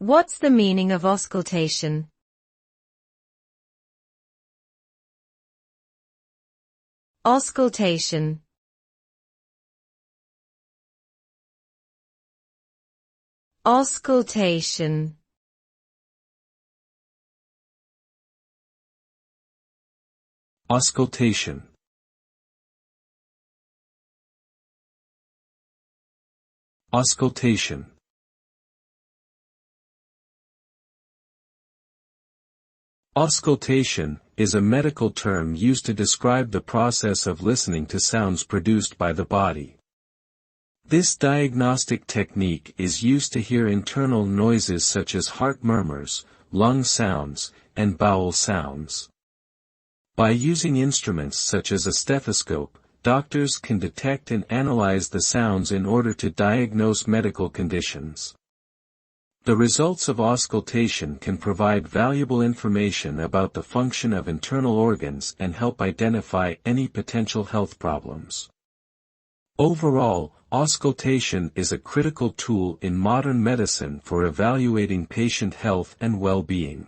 What's the meaning of auscultation? Auscultation. Auscultation. Auscultation. Auscultation. Auscultation is a medical term used to describe the process of listening to sounds produced by the body. This diagnostic technique is used to hear internal noises such as heart murmurs, lung sounds, and bowel sounds. By using instruments such as a stethoscope, doctors can detect and analyze the sounds in order to diagnose medical conditions. The results of auscultation can provide valuable information about the function of internal organs and help identify any potential health problems. Overall, auscultation is a critical tool in modern medicine for evaluating patient health and well-being.